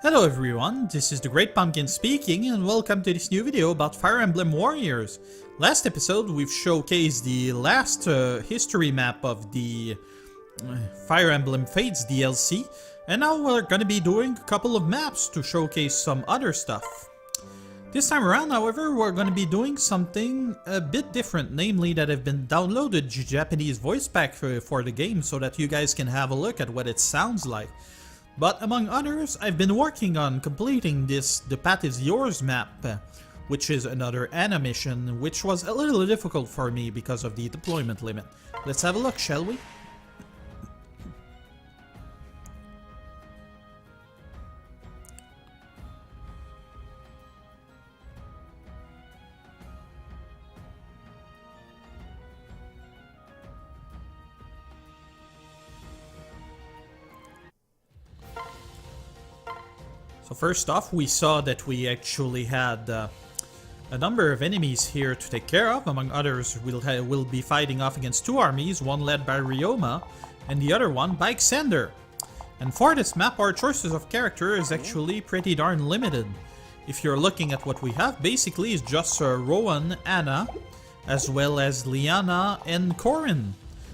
Hello everyone, this is the Great Pumpkin speaking and welcome to this new video about Fire Emblem Warriors. Last episode we've showcased the last history map of the Fire Emblem Fates DLC, and now we're gonna be doing a couple of maps to showcase some other stuff. This time around, however, we're gonna be doing something a bit different, namely that I've been downloaded Japanese voice pack for the game so that you guys can have a look at what it sounds like. But among others, I've been working on completing this The Path is Yours map, which is another Ana mission, which was a little difficult for me because of the deployment limit. Let's have a look, shall we? So first off, we saw that we actually had a number of enemies here to take care of. Among others, we'll be fighting off against two armies, one led by Ryoma and the other one by Xander. And for this map, our choices of character is actually pretty darn limited. If you're looking at what we have, basically it's just Rowan, Ana, as well as Liana and Corrin.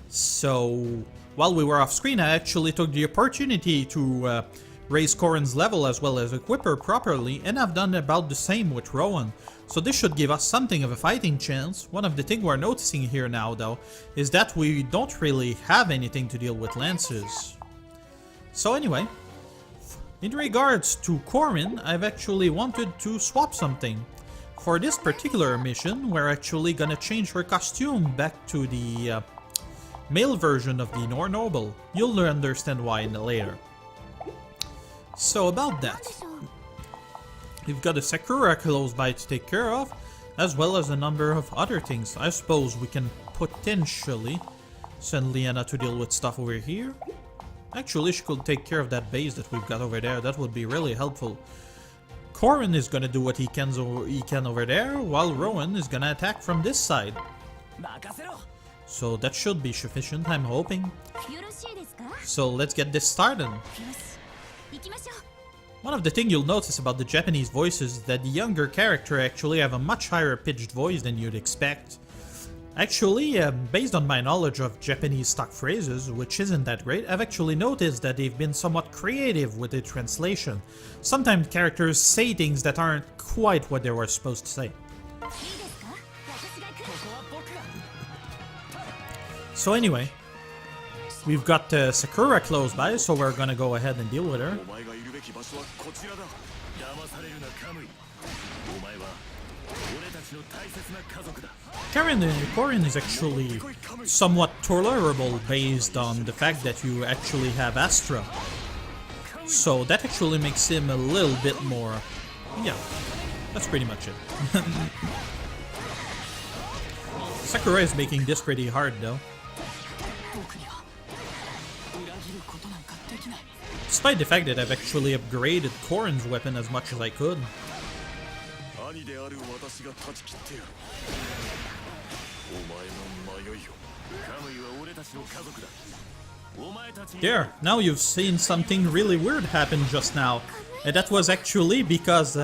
So while we were off screen, I actually took the opportunity to raise Corrin's level as well as equip her properly, and I've done about the same with Rowan. So this should give us something of a fighting chance. One of the things we're noticing here now though is that we don't really have anything to deal with lances. So anyway, in regards to Corrin, I've actually wanted to swap something. For this particular mission, we're actually gonna change her costume back to the male version of the Nor Noble. You'll understand why later. So about that, we've got a Sakura close by to take care of, as well as a number of other things. I suppose we can potentially send Liana to deal with stuff over here. Actually, she could take care of that base that we've got over there. That would be really helpful. Corrin is gonna do what he can over there, while Rowan is gonna attack from this side. So that should be sufficient, I'm hoping. So let's get this started. One of the things you'll notice about the Japanese voices is that the younger character actually have a much higher pitched voice than you'd expect. Actually, based on my knowledge of Japanese stock phrases, which isn't that great, I've actually noticed that they've been somewhat creative with the translation. Sometimes characters say things that aren't quite what they were supposed to say. So anyway, we've got Sakura close by, so we're gonna go ahead and deal with her. Corrin is actually somewhat tolerable based on the fact that you actually have Astra. So that actually makes him a little bit more... yeah, that's pretty much it. Sakura is making this pretty hard though. Despite the fact that I've actually upgraded Corrin's weapon as much as I could. There, now you've seen something really weird happen just now. And that was actually because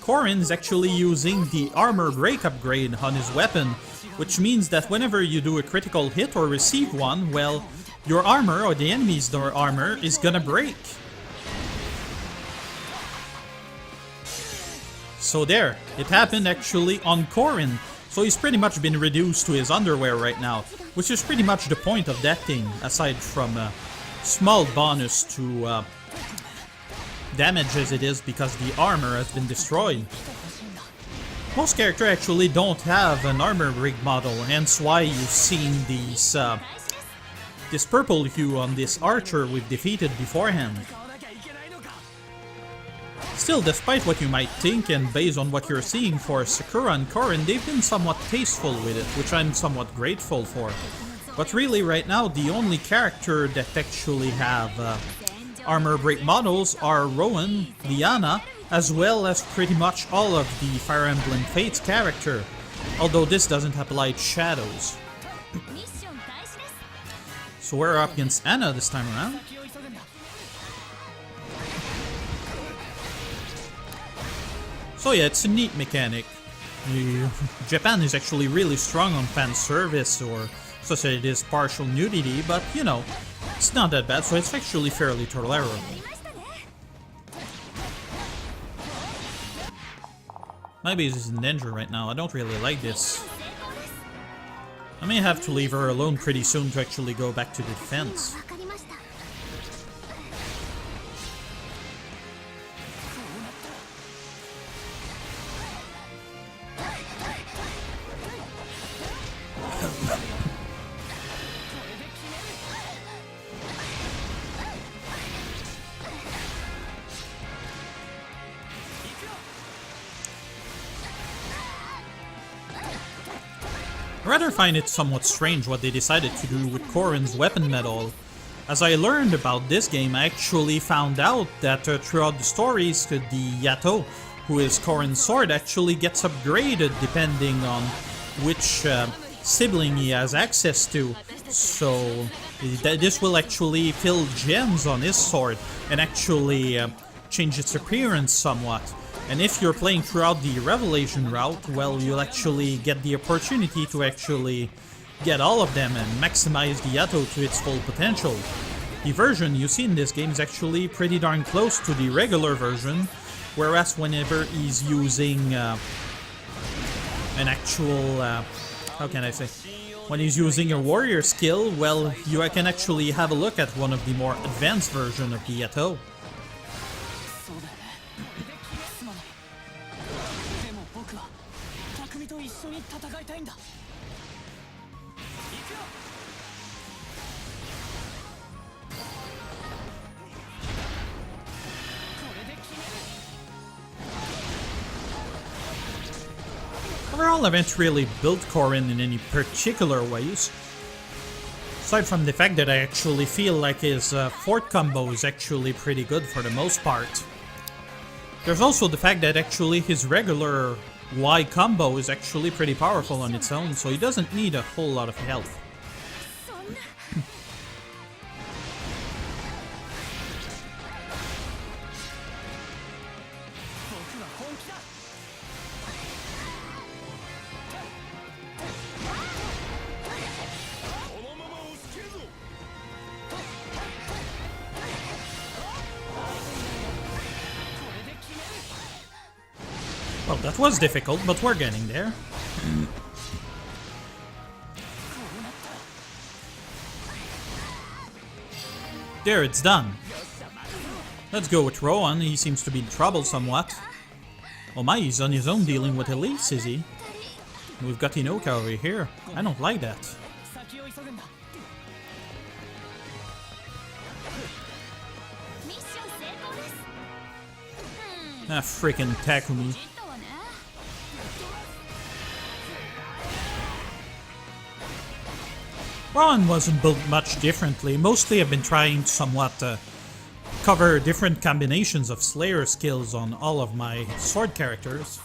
Corrin is actually using the armor break upgrade on his weapon, which means that whenever you do a critical hit or receive one, well, your armor, or the enemy's armor, is gonna break. So there, it happened actually on Corrin. So he's pretty much been reduced to his underwear right now, which is pretty much the point of that thing, aside from a small bonus to damage as it is because the armor has been destroyed. Most characters actually don't have an armor rig model, hence why you've seen these this purple hue on this archer we've defeated beforehand. Still, despite what you might think and based on what you're seeing for Sakura and Corrin, they've been somewhat tasteful with it, which I'm somewhat grateful for. But really right now, the only character that actually have armor break models are Rowan, Liana, as well as pretty much all of the Fire Emblem Fates character, although this doesn't apply to Shadows. So we're up against Ana this time around. So yeah, it's a neat mechanic. Japan is actually really strong on fan service, or such as it is partial nudity, but you know, it's not that bad, so it's actually fairly tolerable. My base is in danger right now. I don't really like this. I may have to leave her alone pretty soon to actually go back to the defense. I rather find it somewhat strange what they decided to do with Corrin's weapon medal. As I learned about this game, I actually found out that throughout the stories, the Yato, who is Corrin's sword, actually gets upgraded depending on which sibling he has access to. So this will actually fill gems on his sword and actually change its appearance somewhat. And if you're playing throughout the Revelation route, well, you'll actually get the opportunity to actually get all of them and maximize the Yato to its full potential. The version you see in this game is actually pretty darn close to the regular version, whereas whenever he's using an actual, how can I say? When he's using a warrior skill, well, you can actually have a look at one of the more advanced versions of the Yato. Overall, I haven't really built Corrin in any particular ways. Aside from the fact that I actually feel like his fort combo is actually pretty good for the most part. There's also the fact that actually his regular Y combo is actually pretty powerful on its own, so he doesn't need a whole lot of health. Well, that was difficult, but we're getting there. There, it's done. Let's go with Rowan. He seems to be in trouble somewhat. Oh my, he's on his own dealing with Elise, is he? We've got Inoka over here. I don't like that. Ah, freaking Takumi. Rowan wasn't built much differently. Mostly I've been trying to somewhat cover different combinations of Slayer skills on all of my sword characters.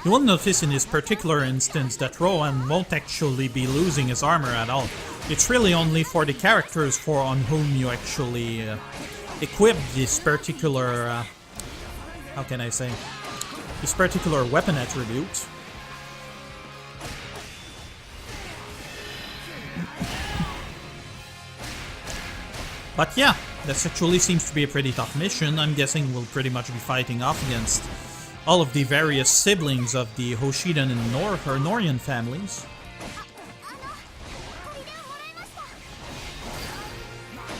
You will notice in this particular instance that Rowan won't actually be losing his armor at all. It's really only for the characters on whom you actually equip this particular, how can I say, this particular weapon attribute. But yeah, this actually seems to be a pretty tough mission. I'm guessing we'll pretty much be fighting off against all of the various siblings of the Hoshidan and Norian families.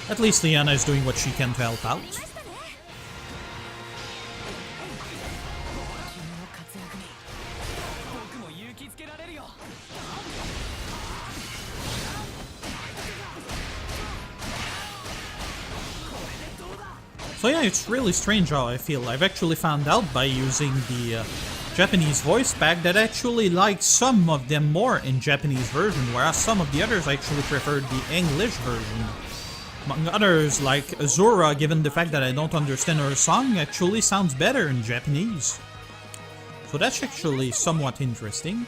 At least Liana is doing what she can to help out. So yeah, it's really strange how I feel. I've actually found out by using the Japanese voice pack that I actually like some of them more in Japanese version, whereas some of the others actually preferred the English version. Among others, like Azura, given the fact that I don't understand her song, actually sounds better in Japanese. So that's actually somewhat interesting.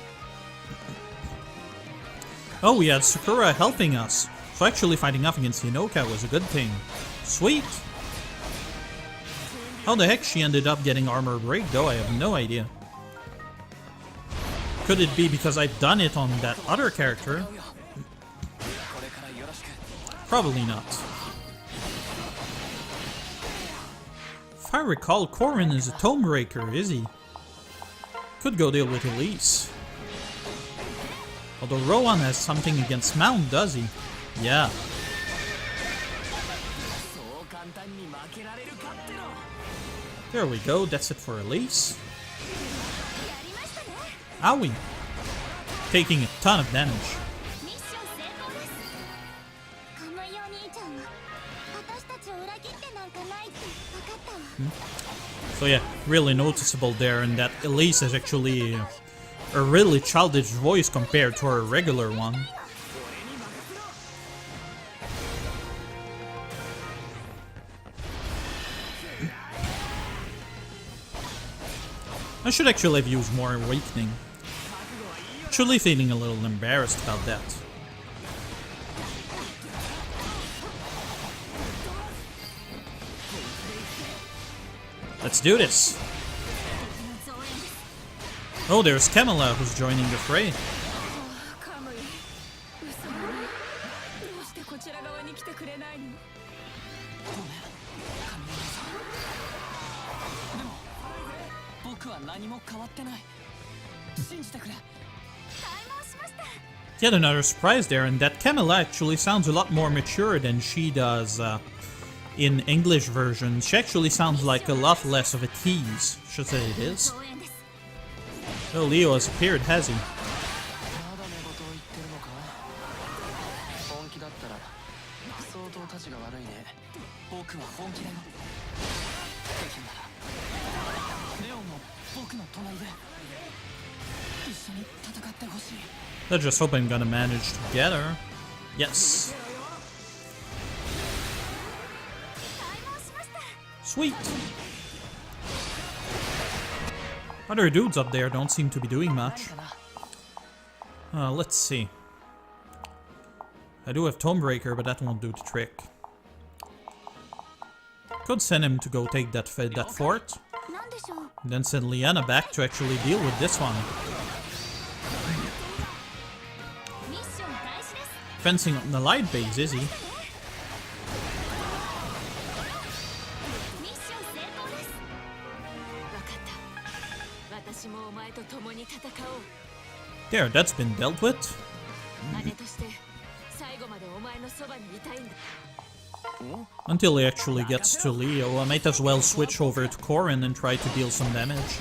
Oh, we had Sakura helping us. So actually fighting off against Hinoka was a good thing. Sweet! How the heck she ended up getting armor break though, I have no idea. Could it be because I've done it on that other character? Probably not. If I recall, Corrin is a Tomebreaker, is he? Could go deal with Elise. Although Rowan has something against Mount, does he? Yeah. There we go, that's it for Elise. Owie! Taking a ton of damage. So yeah, really noticeable there, and that Elise is actually a really childish voice compared to her regular one. I should actually have used more Awakening. Actually feeling a little embarrassed about that. Let's do this. Oh, there's Camilla who's joining the fray. Yet another surprise there, and that Camilla actually sounds a lot more mature than she does in English version. She actually sounds like a lot less of a tease. Should say it is. Oh, Leo has appeared, has he? Let's just hope I'm gonna manage to get her. Yes. Sweet. Other dudes up there don't seem to be doing much. Let's see. I do have Tomebreaker, but that won't do the trick. Could send him to go take that fort. Then send Liana back to actually deal with this one. Fencing on the light base, is he? There, that's been dealt with. Until he actually gets to Leo, I might as well switch over to Corrin and try to deal some damage.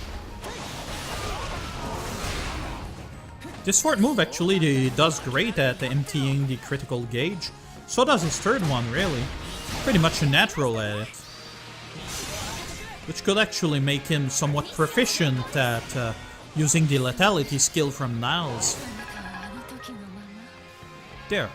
This fourth move actually does great at emptying the critical gauge. So does his third one, really. Pretty much a natural at it. Which could actually make him somewhat proficient at using the lethality skill from Niles. There.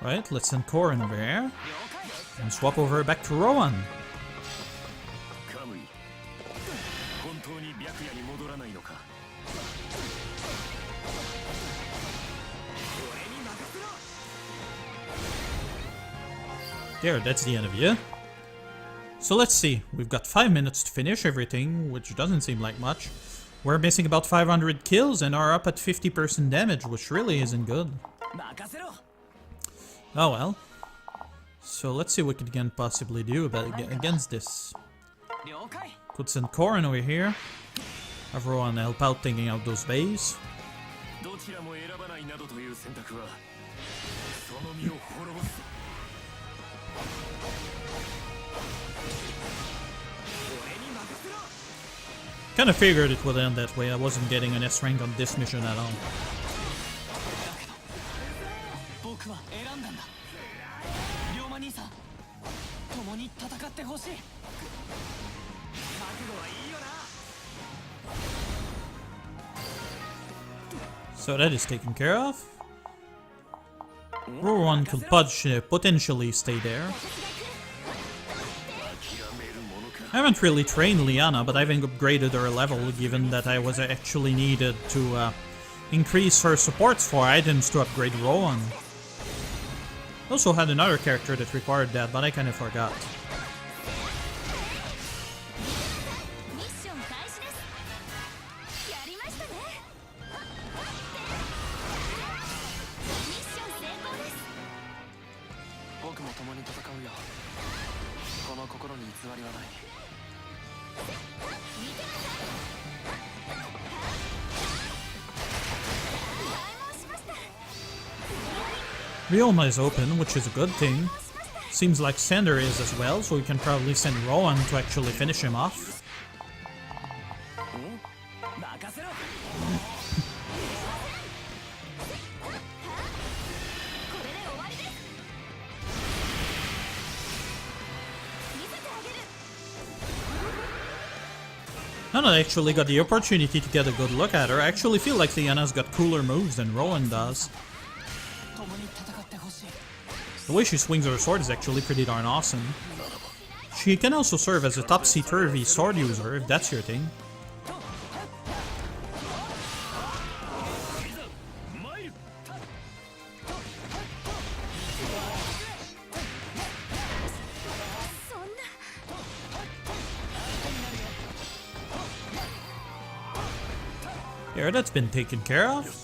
Right, let's send Corrin over here. And swap over back to Rowan. There, that's the end of you. So let's see, we've got 5 minutes to finish everything, which doesn't seem like much. We're missing about 500 kills and are up at 50% damage, which really isn't good. Oh well. So let's see what we can possibly do against this. Could send Corrin over here. Have Rowan help out taking out those bays. Kinda figured it would end that way. I wasn't getting an S rank on this mission at all. So that is taken care of. Rowan could potentially stay there. I haven't really trained Liana, but I've upgraded her level given that I was actually needed to increase her supports for items to upgrade Rowan. Also had another character that required that, but I kind of forgot. Ryoma is open, which is a good thing. Seems like Sander is as well, so we can probably send Rowan to actually finish him off. Now that I actually got the opportunity to get a good look at her, I actually feel like Leanna's got cooler moves than Rowan does. The way she swings her sword is actually pretty darn awesome. She can also serve as a topsy-turvy sword user, if that's your thing. Here, that's been taken care of.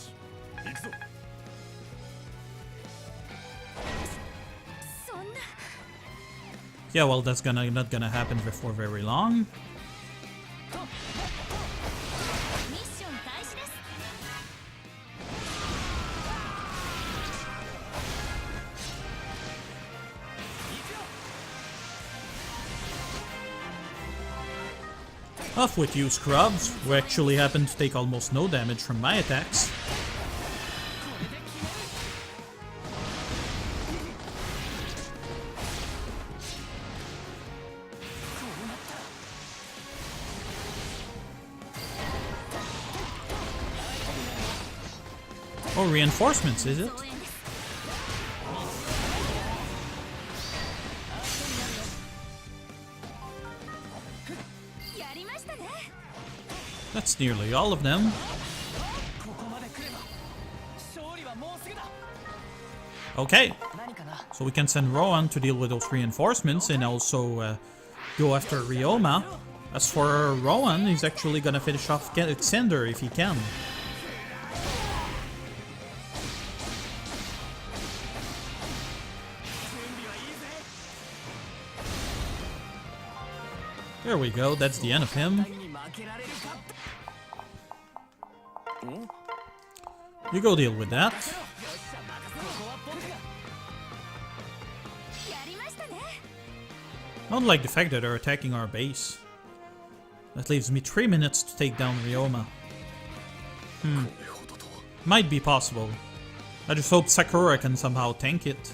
Yeah, well, that's not gonna happen before very long. Off with you, scrubs, who actually happen to take almost no damage from my attacks. Oh, reinforcements, is it? That's nearly all of them. Okay, so we can send Rowan to deal with those reinforcements and also go after Ryoma. As for Rowan, he's actually gonna finish off Xander if he can. There we go, that's the end of him. You go deal with that. I don't like the fact that they're attacking our base. That leaves me 3 minutes to take down Ryoma. Might be possible. I just hope Sakura can somehow tank it.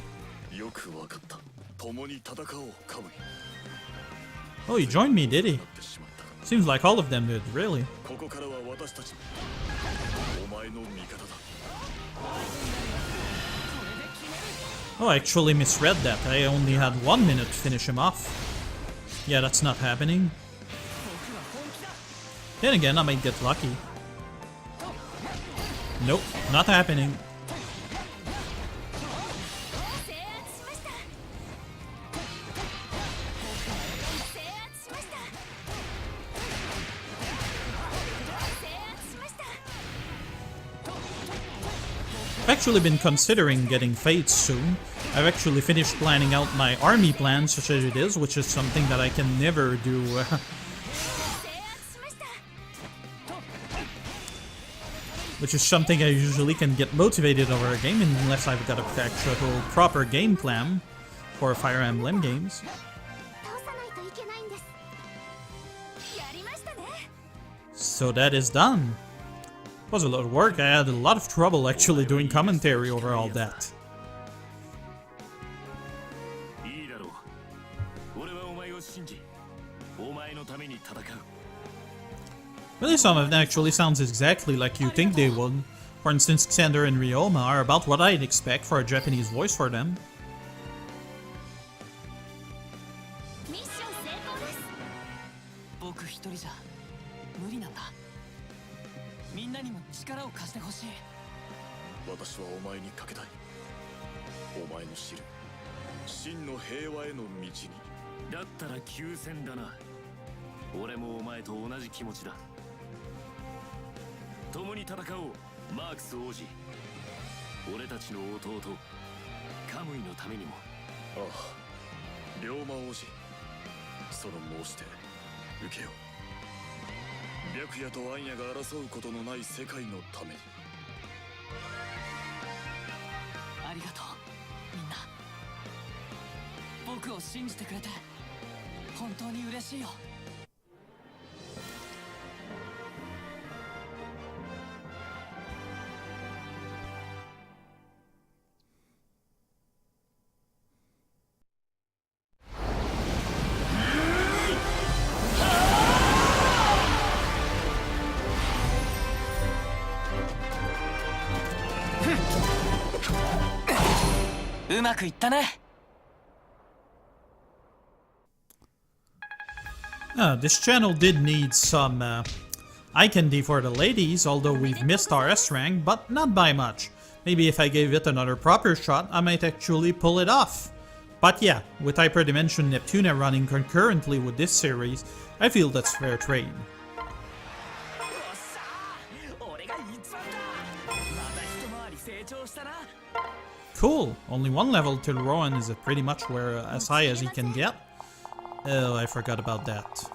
Oh, he joined me, did he? Seems like all of them did, really. Oh, I actually misread that. I only had 1 minute to finish him off. Yeah, that's not happening. Then again, I might get lucky. Nope, not happening. I've actually been considering getting Fates soon. I've actually finished planning out my army plan, such as it is, which is something that I can never do. Which is something I usually can get motivated over a game unless I've got a actual proper game plan for Fire Emblem games. So that is done. It was a lot of work. I had a lot of trouble actually doing commentary over all that. Really, some of them actually sounds exactly like you think they would. For instance, Xander and Ryoma are about what I'd expect for a Japanese voice for them. みんなにも力を貸してほしい。私はお前にかけたい。お前の知る真の平和への道に。だったら休戦だな。俺もお前と同じ気持ちだ。共に戦おう、マークス王子。俺たちの弟カムイのためにも。ああ、龍馬王子、その申して受けよう。白夜と暗夜が争うことのない世界のために。ありがとう、みんな。僕を信じてくれて本当に嬉しいよ。うまくいったね。This channel did need some eye candy for the ladies, although we've missed our S rank, but not by much. Maybe if I gave it another proper shot, I might actually pull it off. But yeah, with Hyperdimension Neptuna running concurrently with this series, I feel that's fair trade. Cool, only one level till Rowan is pretty much as high as he can get. Oh, I forgot about that.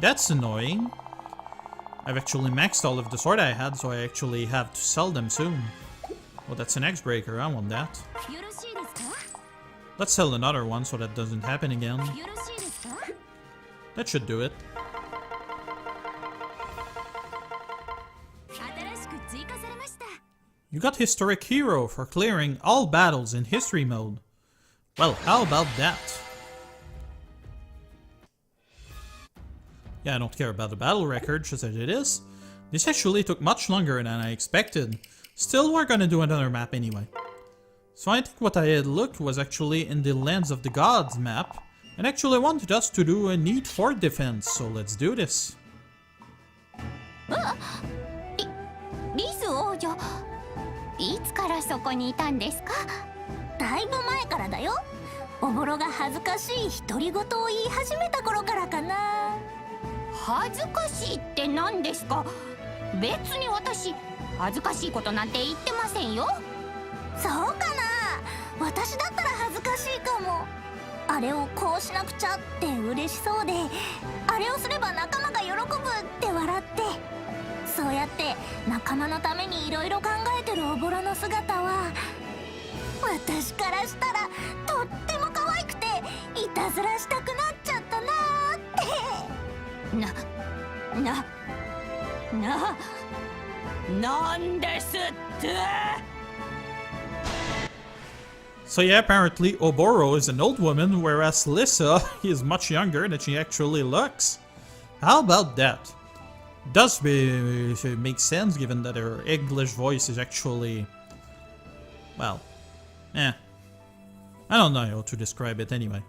That's annoying. I've actually maxed all of the sword I had, so I actually have to sell them soon. Oh, that's an X-Breaker, I want that. Let's sell another one so that doesn't happen again. That should do it. You got Historic Hero for clearing all battles in History Mode. Well, how about that? Yeah, I don't care about the battle record, just as it is. This actually took much longer than I expected. Still, we're gonna do another map anyway. So I think what I had looked was actually in the Lands of the Gods map, and actually wanted us to do a neat fort defense, so let's do this. リス王女、いつからそこにいたんですか？だいぶ前からだよ。おぼろが恥ずかしい独り言を言い始めた頃からかな。恥ずかしいって何ですか？別に私恥ずかしいことなんて言ってませんよ。そうかな。私だったら恥ずかしいかも。あれをこうしなくちゃって嬉しそうで、あれをすれば仲間が喜ぶって笑って、そうやって仲間のためにいろいろ考えてるおぼろの姿は、私からしたらとっても可愛くていたずらしたくなっちゃったなーって。なんですって。 So yeah, apparently Oboro is an old woman, whereas Lissa is much younger than she actually looks. How about that? Does make sense given that her English voice is actually, well, I don't know how to describe it anyway.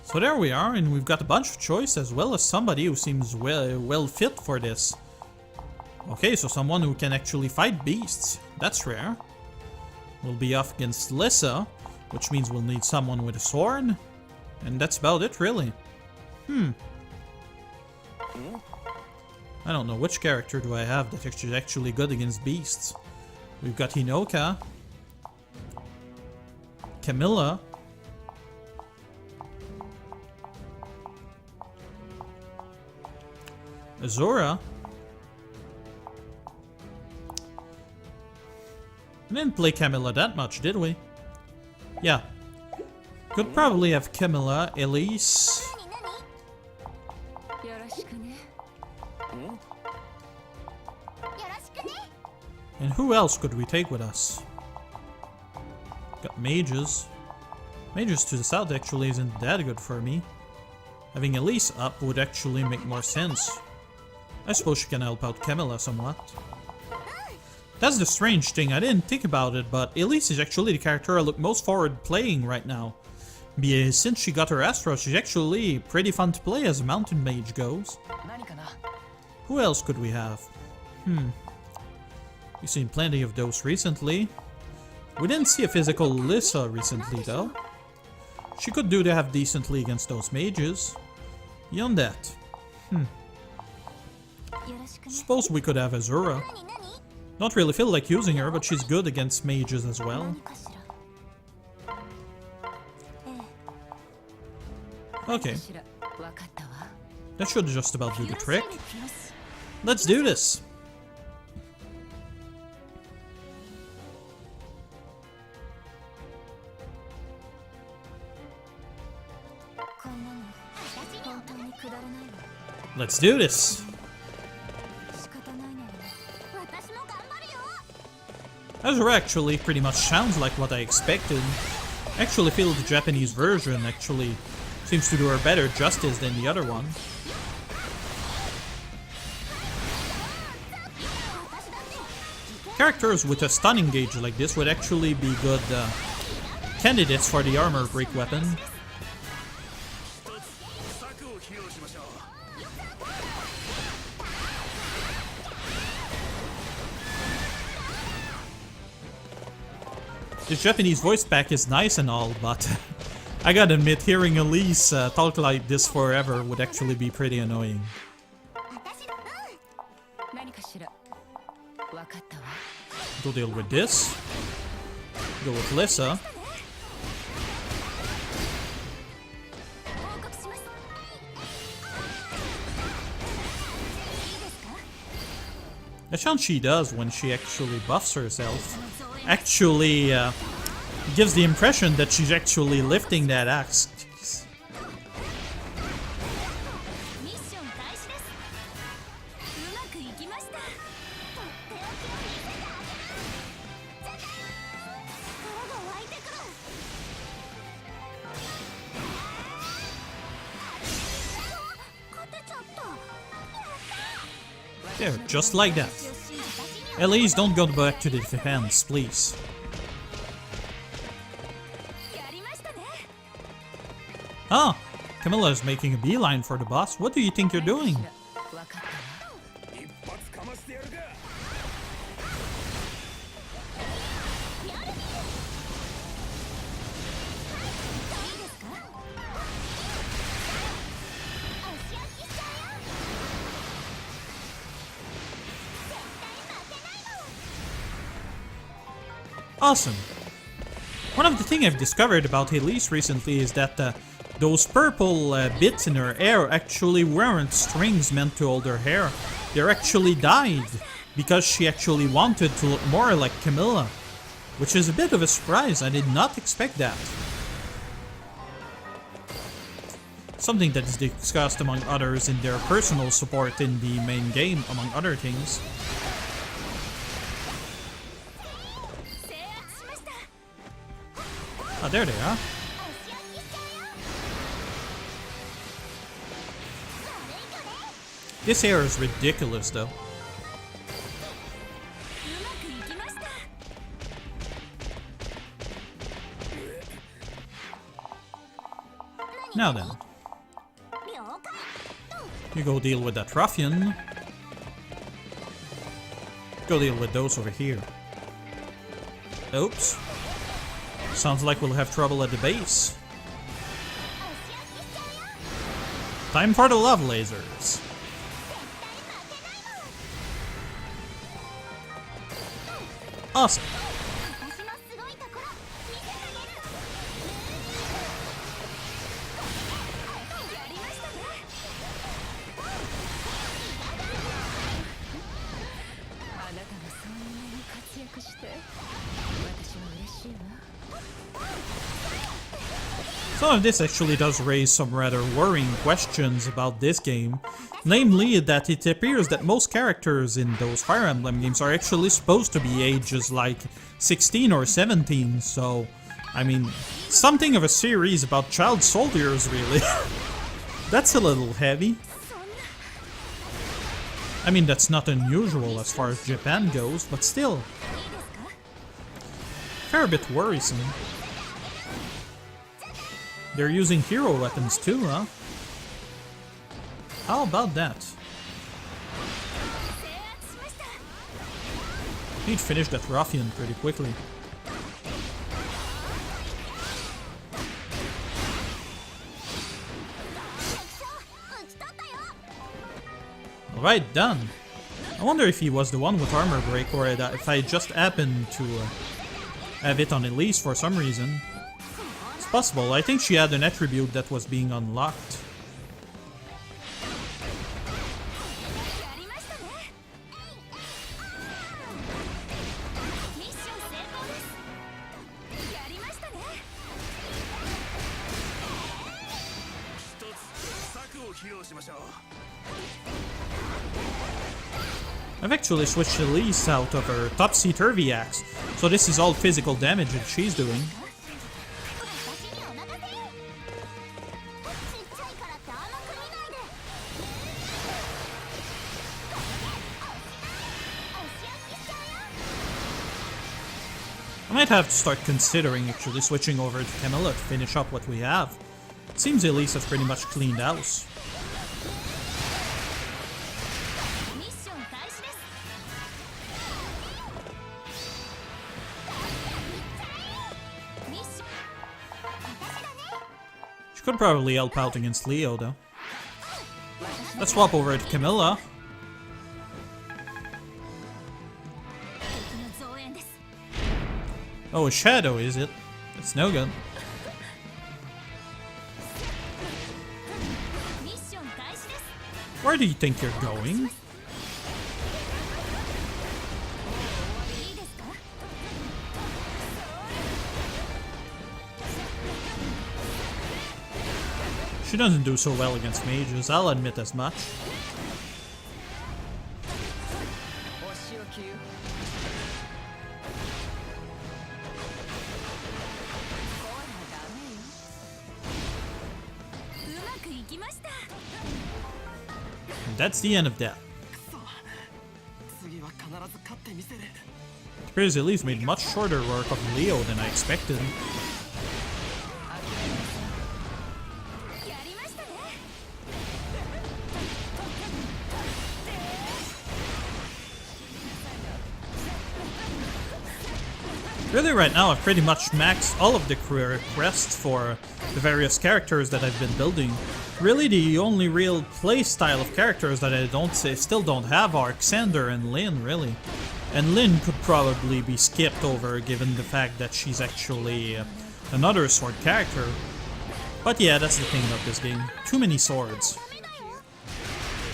So there we are, and we've got a bunch of choice as well as somebody who seems well fit for this. Okay, so someone who can actually fight beasts. That's rare. We'll be off against Lissa, which means we'll need someone with a sword. And that's about it, really. I don't know, which character do I have that is actually good against beasts? We've got Hinoka, Camilla, Azura. We didn't play Camilla that much, did we? Yeah. Could probably have Camilla, Elise. And who else could we take with us? Got mages. Mages to the south actually isn't that good for me. Having Elise up would actually make more sense. I suppose she can help out Camilla somewhat. That's the strange thing, I didn't think about it, but Elise is actually the character I look most forward to playing right now. Since she got her Astro, she's actually pretty fun to play as a mountain mage goes. 何かな Who else could we have? We've seen plenty of those recently. We didn't see a physical Lissa recently though. She could do to have decently against those mages. Beyond that, よろしくね suppose we could have Azura. 何何 Not really feel like using her, but she's good against mages as well. 何かしらええ Okay, しらわかったわ that should just about do the trick. Let's do this! こんなの本当にくだらないわ Let's do this! 仕方ないなら私も頑張るよ Azura actually pretty much sounds like what I expected. I actually feel the Japanese version actually seems to do her better justice than the other one. Characters with a stunning gauge like this would actually be good candidates for the armor break weapon. 策を披露しましょう The Japanese voice pack is nice and all, but I gotta admit, hearing Elise talk like this forever would actually be pretty annoying. 私何かしらわかったわ Go deal with this. Go with Lissa. 報告しますいいですか The chant she does when she actually buffs herself actually gives the impression that she's actually lifting that axe. Jeez. ミッション開始ですうまくいきましたとっておきを見せてあげる力が湧いてくる 勝てちゃった There, just like that. Elise, don't go back to the defense, please. やりましたね Ah, Camilla is making a beeline for the boss. What do you think you're doing? わかったわ一発かましてやるか いいですか足焼きしちゃうよ絶対負けないの Awesome. One of the things I've discovered about Elise recently is that those purple bits in her hair actually weren't strings meant to hold her hair. They're actually dyed because she actually wanted to look more like Camilla, which is a bit of a surprise. I did not expect that. Something that is discussed among others in their personal support in the main game, among other things. 制圧しました Ah, there they are. 足焼きしちゃうよ悪いかね This hair is ridiculous, though. うまくいきました Now then, 了解 you go deal with that ruffian. Go deal with those over here. Oops. Sounds like we'll have trouble at the base. 足焼きしちゃうよ Time for the love lasers. 絶対負けないの Awesome. 私のすごいところ見せてあげるやりましたねあなたがそんなに活躍して私は嬉しいわ Some of this actually does raise some rather worrying questions about this game. Namely, that it appears that most characters in those Fire Emblem games are actually supposed to be ages like 16 or 17, so... I mean, something of a series about child soldiers, really. That's a little heavy. I mean, that's not unusual as far as Japan goes, but still. いいですか Fair bit worrisome. They're using hero weapons too, huh? How about that? Need to finish that ruffian pretty quickly. Alright, done. I wonder if he was the one with armor break or if I just happened to have it on Elise for some reason. It's possible. I think she had an attribute that was being unlocked. I've actually switched Elise out of her topsy-turvy axe, so this is all physical damage that she's doing. I might have to start considering actually switching over to Camilla to finish up what we have. It seems Elise has pretty much cleaned house. She could probably help out against Leo though. Let's swap over to Camilla. Oh, a shadow, is it? That's no good. Where do you think you're going? She doesn't do so well against mages, I'll admit as much. And that's the end of that. It appears Elise made much shorter work of Leo than I expected. Really right now I've pretty much maxed all of the career quests for the various characters that I've been building. Really the only real playstyle of characters that I still don't have are Xander and Lynn, really. And Lynn could probably be skipped over given the fact that she's actually another sword character. But yeah, that's the thing about this game. Too many swords.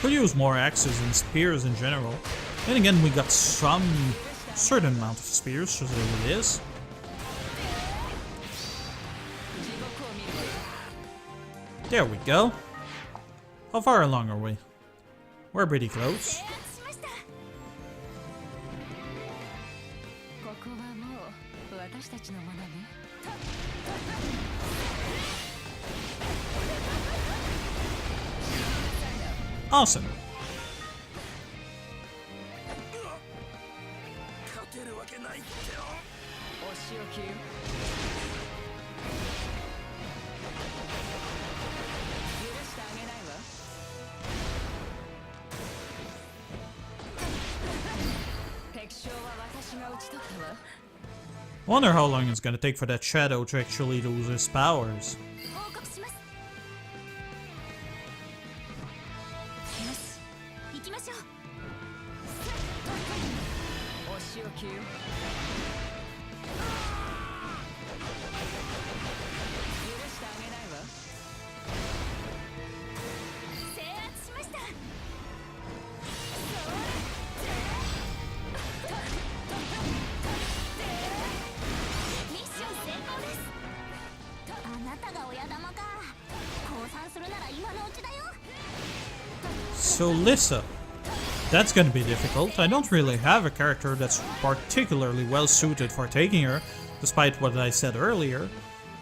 Could use more axes and spears in general. Then again, we got some certain amount of spears, just as it is. There we go. How far along are we? We're pretty close. Awesome. Wonder how long it's gonna take for that shadow to actually lose his powers. So Lissa, that's gonna be difficult. I don't really have a character that's particularly well suited for taking her, despite what I said earlier.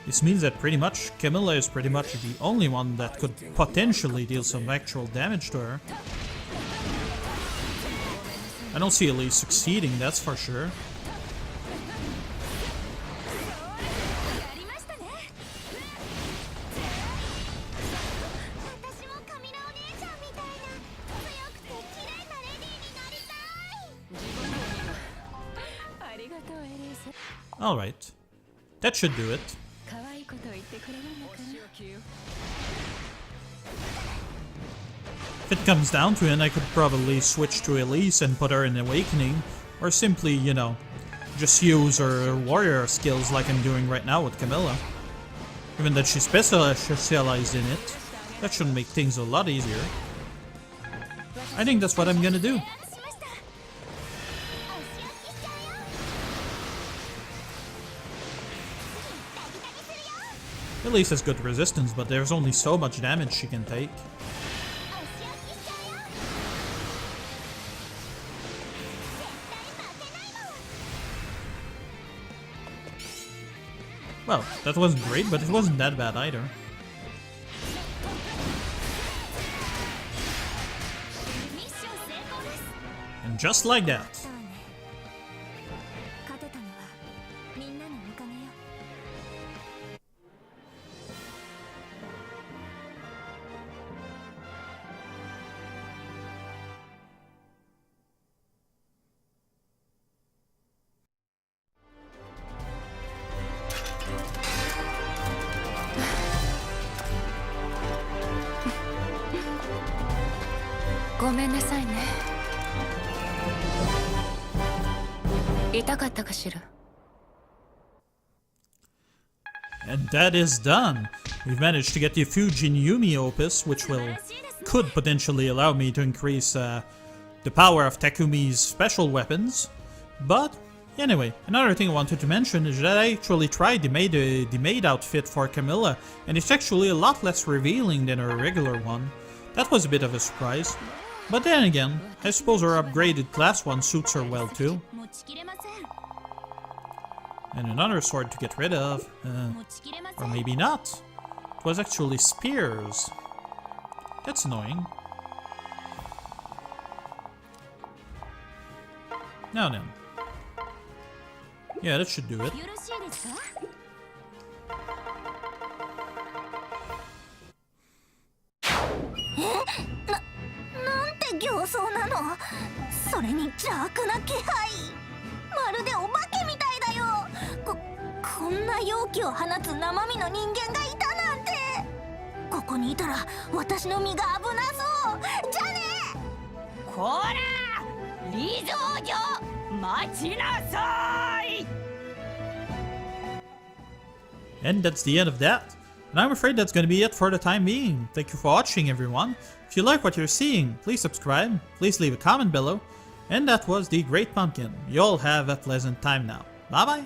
This means that pretty much Camilla is pretty much the only one that could potentially deal some actual damage to her. I don't see Elise succeeding, that's for sure. Alright. That should do it. 可愛いことを言ってくれるのかな。 If it comes down to it, I could probably switch to Elise and put her in Awakening, or simply, you know, just use her warrior skills like I'm doing right now with Camilla. Given that she's specialized in it, that should make things a lot easier. I think that's what I'm gonna do. Elise has good resistance, but there's only so much damage she can take. Well, that wasn't great, but it wasn't that bad either. And just like that. 勝てたのはみんなのおかげよ。 ごめんなさいね。痛かったかしら。 And that is done. We've managed to get the Fujin Yumi Opus, which could potentially allow me to increase the power of Takumi's special weapons. But anyway, another thing I wanted to mention is that I actually tried the maid outfit for Camilla, and it's actually a lot less revealing than her regular one. That was a bit of a surprise. But then again, I suppose her upgraded class one suits her well too. And another sword to get rid of. Or maybe not. It was actually spears. That's annoying. Now then. Yeah, that should do it. よろしいですか？ なんて形相なの。それに邪悪な気配。まるでお化けみたいだよ。こんな妖気を放つ生身の人間がいたなんて。ここにいたら私の身が危なそう。じゃあね。こら、リゾー女、待ちなさい。 And that's the end of that. And I'm afraid that's going to be it for the time being. Thank you for watching, everyone. If you like what you're seeing, please subscribe, please leave a comment below. And that was the Great Pumpkin. You all have a pleasant time now. Bye bye!